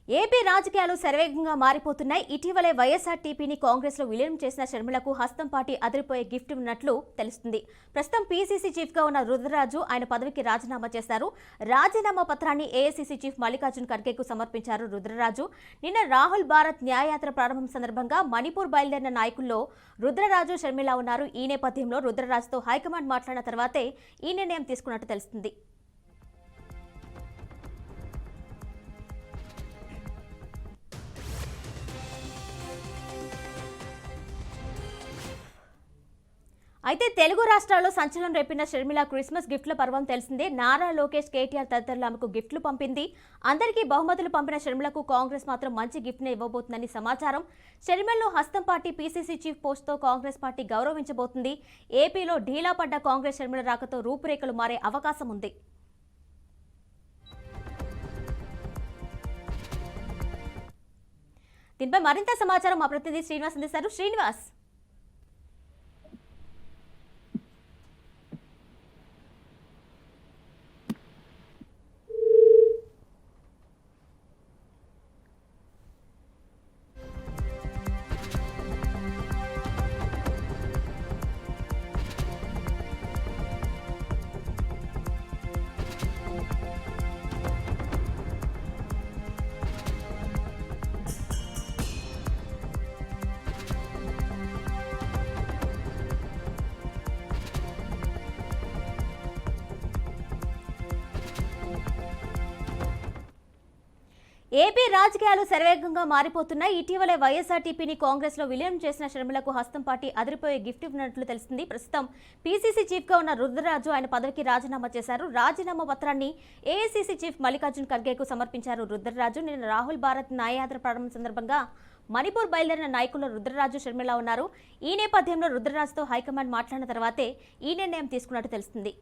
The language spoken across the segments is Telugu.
ఏపీ రాజకీయాలు శరవేగంగా మారిపోతున్నాయి. ఇటీవలే వైఎస్ఆర్టీపీని కాంగ్రెస్ లో విలీనం చేసిన షర్మిలకు హస్తం పార్టీ అదిరిపోయే గిఫ్ట్ ఉన్నట్లు తెలుస్తుంది. ప్రస్తుతం పీసీసీ చీఫ్ గా ఉన్న రుద్రరాజు ఆయన పదవికి రాజీనామా చేశారు. రాజీనామా పత్రాన్ని ఏఐసీసీ చీఫ్ మల్లికార్జున్ ఖర్గేకు సమర్పించారు రుద్రరాజు. నిన్న రాహుల్ భారత్ న్యాయయాత్ర ప్రారంభం సందర్భంగా మణిపూర్ బయలుదేరిన నాయకుల్లో రుద్రరాజు, షర్మిల ఉన్నారు. ఈ నేపథ్యంలో రుద్రరాజుతో హైకమాండ్ మాట్లాడిన తర్వాతే ఈ నిర్ణయం తీసుకున్నట్టు తెలుస్తుంది. అయితే తెలుగు రాష్ట్రాల్లో సంచలనం రేపిన షర్మిల క్రిస్మస్ గిఫ్ట్ల పర్వం తెలిసిందే. నారా లోకేష్, కేటీఆర్ తదితరులు ఆమెకు గిఫ్ట్లు పంపింది. అందరికీ బహుమతులు పంపిన షర్మిలకు కాంగ్రెస్ మాత్రం మంచి గిఫ్ట్నే ఇవ్వబోతుందని సమాచారం. షర్మిలను హస్తం పార్టీ పీసీసీ చీఫ్ పోస్టుతో కాంగ్రెస్ పార్టీ గౌరవించబోతుంది. ఏపీలో ఢీలా పడ్డ కాంగ్రెస్ షర్మిల రాకతో రూపురేఖలు మారే అవకాశం ఉంది. దీనిపై మరింత సమాచారం మా ప్రతినిధి శ్రీనివాస్ అందిస్తారు. శ్రీనివాస్, ఏపీ రాజకీయాలు శరవేగంగా మారిపోతున్నాయి. ఇటీవలే వైఎస్ఆర్టీపీని కాంగ్రెస్ లో విలీనం చేసిన షర్మిలకు హస్తం పార్టీ అదిరిపోయే గిఫ్ట్ ఇవ్వనట్లు తెలిసింది. ప్రస్తుతం పీసీసీ చీఫ్ గా ఉన్న రుద్రరాజు ఆయన పదవికి రాజీనామా చేశారు. రాజీనామా పత్రాన్ని ఏఐసీసీ చీఫ్ మల్లికార్జున్ ఖర్గేకు సమర్పించారు రుద్రరాజు. నిన్న రాహుల్ భారత్ న్యాయయాత్ర ప్రారంభం సందర్భంగా మణిపూర్ బయలుదేరిన నాయకుల్లో రుద్రరాజు, షర్మిల ఉన్నారు. ఈ నేపథ్యంలో రుద్రరాజుతో హైకమాండ్ మాట్లాడిన తర్వాతే ఈ నిర్ణయం తీసుకున్నట్టు తెలుస్తుంది.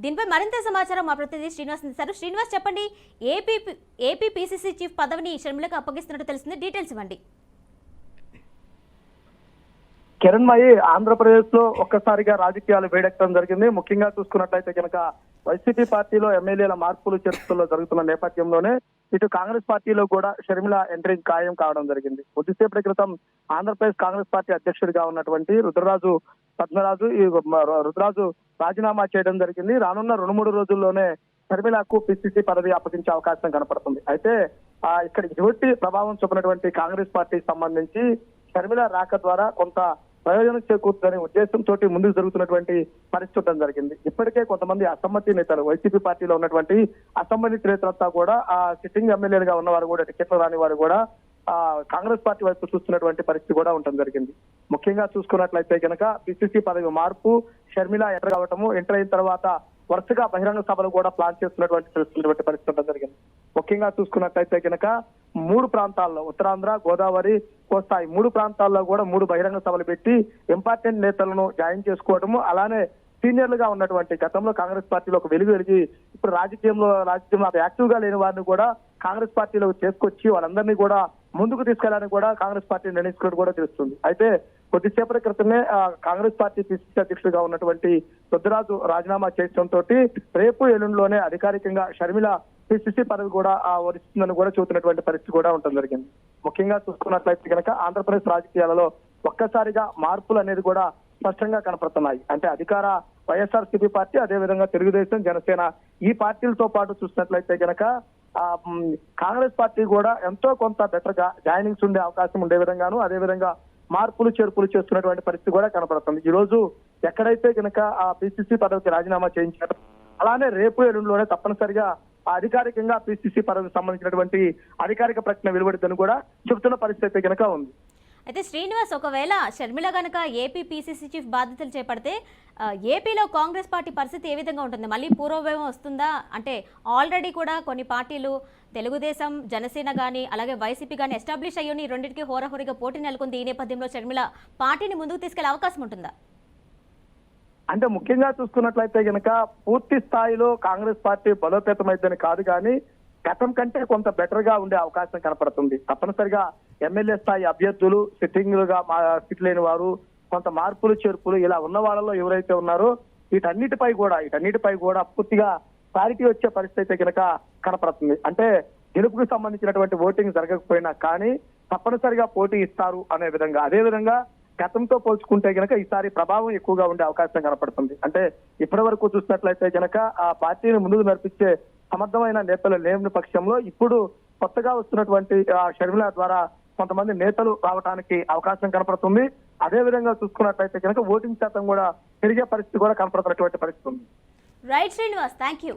దీనిపై మరింత సమాచారం మా ప్రతినిధి శ్రీనివాస్ అందిస్తారు. శ్రీనివాస్, చెప్పండి, ఏపీ పీసీసీ చీఫ్ పదవిని షర్మిలకు అప్పగిస్తున్నట్టు తెలిసింది, డీటెయిల్స్ ఇవ్వండి. కిరణ్మయి, ఆంధ్రప్రదేశ్ లో ఒక్కసారిగా రాజకీయాలు వేడెక్కడం జరిగింది. ముఖ్యంగా చూసుకున్నట్లయితే కనుక వైసీపీ పార్టీలో ఎమ్మెల్యేల మార్పులు చేర్పుల్లో జరుగుతున్న నేపథ్యంలోనే ఇటు కాంగ్రెస్ పార్టీలో కూడా షర్మిల ఎంట్రీ ఖాయం కావడం జరిగింది. కొద్దిసేపటి క్రితం ఆంధ్రప్రదేశ్ కాంగ్రెస్ పార్టీ అధ్యక్షుడిగా ఉన్నటువంటి రుద్రరాజు రాజీనామా చేయడం జరిగింది. రానున్న 2-3 రోజుల్లోనే షర్మిలకు పిసిసి పదవి అప్పగించే అవకాశం కనపడుతుంది. అయితే ఇక్కడ ఎటువంటి ప్రభావం చూపినటువంటి కాంగ్రెస్ పార్టీకి సంబంధించి షర్మిల రాక ద్వారా కొంత ప్రయోజనం చేకూరుతుందనే ఉద్దేశంతో ముందుకు జరుగుతున్నటువంటి పరిస్థితి జరిగింది. ఇప్పటికే కొంతమంది అసమ్మతి నేతలు, వైసీపీ పార్టీలో ఉన్నటువంటి అసమ్మతి నేతలంతా కూడా సిట్టింగ్ ఎమ్మెల్యేలుగా ఉన్నవారు కూడా, టికెట్లు రాని వారు కూడా కాంగ్రెస్ పార్టీ వైపు చూస్తున్నటువంటి పరిస్థితి కూడా ఉండడం జరిగింది. ముఖ్యంగా చూసుకున్నట్లయితే కనుక పిసిసి పదవి మార్పు, షర్మిల ఎంటర్ కావటము, ఎంటర్ అయిన తర్వాత వరుసగా బహిరంగ సభలు కూడా ప్లాన్ చేస్తున్నటువంటి పరిస్థితి ఉండడం జరిగింది. ముఖ్యంగా చూసుకున్నట్లయితే కనుక 3 ప్రాంతాల్లో, ఉత్తరాంధ్ర, గోదావరి, కోస్తా, 3 ప్రాంతాల్లో కూడా 3 బహిరంగ సభలు పెట్టి ఇంపార్టెంట్ నేతలను జాయిన్ చేసుకోవడము, అలానే సీనియర్లుగా ఉన్నటువంటి గతంలో కాంగ్రెస్ పార్టీలో ఒక వెలిగి ఇప్పుడు రాజకీయంలో యాక్టివ్ గా లేని వారిని కూడా కాంగ్రెస్ పార్టీలో చేసుకొచ్చి వాళ్ళందరినీ కూడా ముందుకు తీసుకెళ్లాలని కూడా కాంగ్రెస్ పార్టీ నిర్ణయించుకున్నట్టు కూడా తెలుస్తుంది. అయితే కొద్దిసేపటి క్రితమే కాంగ్రెస్ పార్టీ పిసిసి అధ్యక్షుడిగా ఉన్నటువంటి రుద్రరాజు రాజీనామా చేయడంతో రేపు ఎల్లుండిలోనే అధికారికంగా షర్మిల పిసిసి పదవి కూడా వరిస్తుందని కూడా చూస్తున్నటువంటి పరిస్థితి కూడా ఉండడం జరిగింది. ముఖ్యంగా చూసుకున్నట్లయితే కనుక ఆంధ్రప్రదేశ్ రాజకీయాలలో ఒక్కసారిగా మార్పులు అనేది కూడా స్పష్టంగా కనపడుతున్నాయి. అంటే అధికార వైఎస్ఆర్సీపీ పార్టీ, అదేవిధంగా తెలుగుదేశం, జనసేన ఈ పార్టీలతో పాటు చూసినట్లయితే కనుక కాంగ్రెస్ పార్టీ కూడా ఎంతో కొంత బెటర్ గా జాయినింగ్స్ ఉండే అవకాశం ఉండే విధంగాను, అదేవిధంగా మార్పులు చేర్పులు చేస్తున్నటువంటి పరిస్థితి కూడా కనపడుతుంది. ఈ రోజు ఎక్కడైతే కనుక ఆ పిసిసి పదవికి రాజీనామా చేయించారో అలానే రేపు ఎల్లుండిలోనే తప్పనిసరిగా అధికారికంగా పిసిసి పదవికి సంబంధించినటువంటి అధికారిక ప్రకటన వెలువడుతుందని కూడా చెబుతున్న పరిస్థితి కనుక ఉంది. అయితే శ్రీనివాస్, ఒకవేళ షర్మిల గనక ఏపీ పీసీసీ చీఫ్ బాధ్యతలు చేపడితే ఏపీలో కాంగ్రెస్ పార్టీ పరిస్థితి ఏ విధంగా ఉంటుంది? మళ్ళీ పూర్వవైభవం వస్తుందా? అంటే ఆల్రెడీ కూడా కొన్ని పార్టీలు, తెలుగుదేశం, జనసేన కానీ అలాగే వైసీపీ కానీ ఎస్టాబ్లిష్ అయ్యి రెండింటికి హోరాహోరీగా పోటీ నెలకొంది. ఈ నేపథ్యంలో షర్మిల పార్టీని ముందుకు తీసుకెళ్లే అవకాశం ఉంటుందా? అంటే ముఖ్యంగా చూసుకున్నట్లయితే కనుక పూర్తి స్థాయిలో కాంగ్రెస్ పార్టీ బలోపేతమైందని కాదు, కానీ గతం కంటే కొంత బెటర్ గా ఉండే అవకాశం కనపడుతుంది. తప్పనిసరిగా ఎమ్మెల్యే స్థాయి అభ్యర్థులు, సిట్టింగ్లుగా సిట్ లేని వారు, కొంత మార్పులు చేర్పులు ఇలా ఉన్న వాళ్ళలో ఎవరైతే ఉన్నారో వీటన్నిటిపై కూడా పూర్తిగా క్లారిటీ వచ్చే పరిస్థితి అయితే కనుక కనపడుతుంది. అంటే గెలుపుకు సంబంధించినటువంటి ఓటింగ్ జరగకపోయినా కానీ తప్పనిసరిగా పోటీ ఇస్తారు అనే విధంగా, అదే విధంగా గతంతో పోల్చుకుంటే గనక ఈసారి ప్రభావం ఎక్కువగా ఉండే అవకాశం కనపడుతుంది. అంటే ఇప్పటి వరకు చూసినట్లయితే గనక ఆ పార్టీని ముందుకు నడిపించే సమర్థమైన నేతలు లేని పక్షంలో ఇప్పుడు కొత్తగా వస్తున్నటువంటి షర్మిల ద్వారా కొంతమంది నేతలు రావడానికి అవకాశం కనపడుతుంది. అదే విధంగా చూసుకున్నట్లయితే కనుక ఓటింగ్ శాతం కూడా పెరిగే పరిస్థితి కూడా కనపడుతున్నటువంటి పరిస్థితి ఉంది. Right Srinivas, thank you.